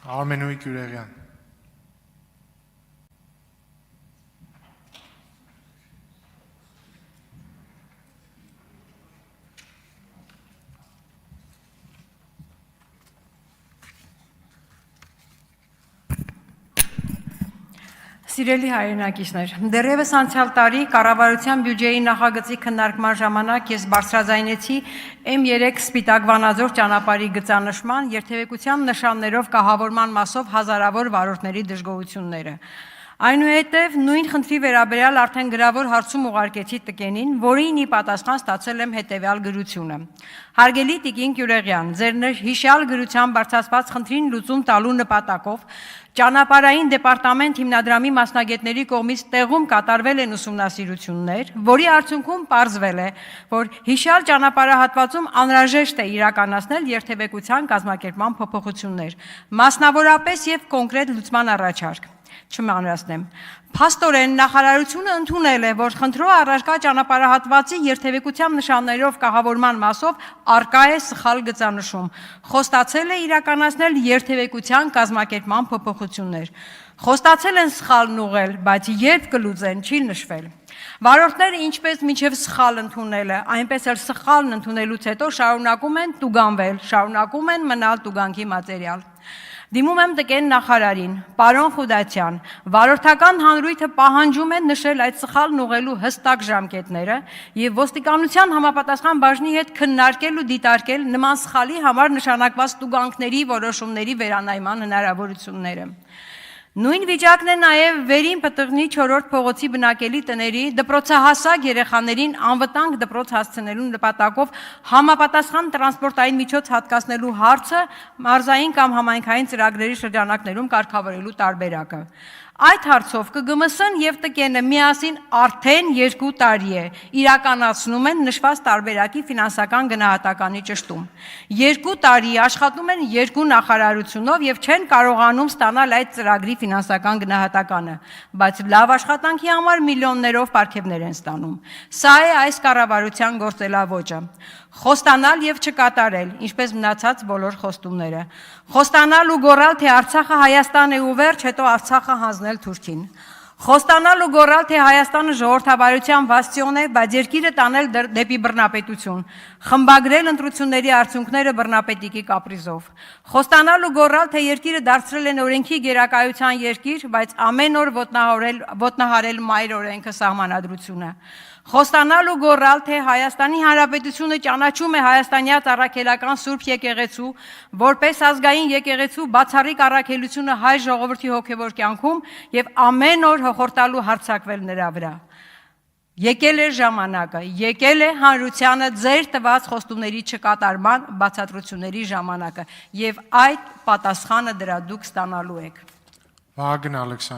Արմենուհի Գյուրեղյան։ Սիրելի հայրենակիցներ, դեռևս անցյալ տարի կառավարության բյուջեի նախագծի քննարկման ժամանակ ես բարձրաձայնեցի M3 Սպիտակ Վանաձոր ճանապարհի գծանշման երթևեկության նշաններով կահավորման մասով հազարավոր վարորդների դժգոհությունները։ Այնուհետև նույն խնդրի վերաբերյալ արդեն գրավոր հարցում ուղարկեցի ՏԿ-ին, որին ի պատասխան ստացել եմ հետևյալ գրությունը. Հարգելի Տիկին Գյուրեղյան, ձեր հիշյալ գրության բարձրացված խնդրին լուծում տալու նպատակով Ճանապարհային դեպարտամենտ հիմնադրամի մասնագետների կողմից տեղում կատարվել են ուսումնասիրություններ, որի արդյունքում պարզվել է, որ հիշյալ ճանապարհահատվածում անհրաժեշտ է իրականացնել երթևեկության կազմակերպման փոփոխություններ, մասնավորապես եւ կոնկրետ լուծման առաջարկ։ Չմանրացնեմ։ Փաստորեն նախարարությունը ընդունել է, որ խնդրով առարկա ճանապարհահատվածի երթևեկության նշաններով կահավորման մասով արկա է սխալ գծանշում։ Խոստացել է իրականացնել երթևեկության կազմակերպման փոփոխություններ։ Խոստացել են սխալն ուղղել, բայց երբ կլուծեն, չի նշվել։ Վարորդները ինչպես մինչև սխալ ընդունելը, այնպես էլ սխալն ընդունելուց հետո շարունակում են տուգանվել, շարունակում են մնալ տուգանքի մատերիալ։ Դիմում եմ ՏԿ-ն նախարարին, պարոն Խուդատյան, վարորդական հանրույթը պահանջում է նշել այդ սխալն ուղղելու հստակ ժամկետները եւ ոստիկանության համապատասխան բաժնի հետ քննարկել ու դիտարկել նման սխալի համար նշանակված տուգանքների որոշումների վերանայման հնարավորությունները։ Նույն վիճակն է նաև վերին պտղնի 4-րդ փողոցի բնակելի տների դպրոցահասակ երեխաներին անվտանգ դպրոց հասցնելու նպատակով համապատասխան տրանսպորտային միջոց հատկացնելու հարցը մարզային կամ համայնքային ծրագրերի շրջանակներում կարգավորելու տարբերակը։ Այդ հարցով ԿԳՄՍ-ն եւ ՏԿ-ն միասին արդեն 2 տարի է իրականացնում են նշված տարբերակի ֆինանսական գնահատականի ճշտում։ 2 տարի աշխատում են 2 նախարարությունով եւ չեն կարողանում ստանալ այդ ծրագրի ֆինանսական գնահատականը, բայց լավ աշխատանքի համար միլիոններով պարգևներ են ստանում։ Սա է այս կառավարության գործելավոճը։ Խոստանալ եւ չկատարել, ինչպես մնացած բոլոր խոստումները։ Խոստանալ ու գոռալ, թե Արցախը Հայաստան է ու վերջ, հետո Արցախը հանձնել Թուրքին։ Խոստանալ ու գոռալ, թե Հայաստանը ժողովրդավարության բաստիոն է, բայց երկիրը տանել դեպի բռնապետություն, խմբագրել ընտրությունների արդյունքները բռնապետիկի կապրիզով։ Խոստանալ ու գոռալ, թե երկիրը դարձրել են օրենքի գերակայության երկիր, բայց ամեն օր ոտնահարել մայր օրենքը սահմանադրությունը։ Խոստանալ ու գոռալ, թե Հայաստանի Հանրապետությունը ճանաչում է հայաստանյաց առաքելական Սուրբ եկեղեցու, որպես ազգային եկեղեցու բացառիկ առաքելությունը հայ ժողովրդի հոգևոր կյանքում եւ ամեն օր հոխորտալու հարձակվել նրա վրա։ Եկել է ժամանակը, եկել է հանրությանը ձեր տված խոստումների չկատարման բացատրությունների ժամանակը եւ այդ պատասխանը դրա դուք ստանալու եք։ Վահագն Ալեքսանյան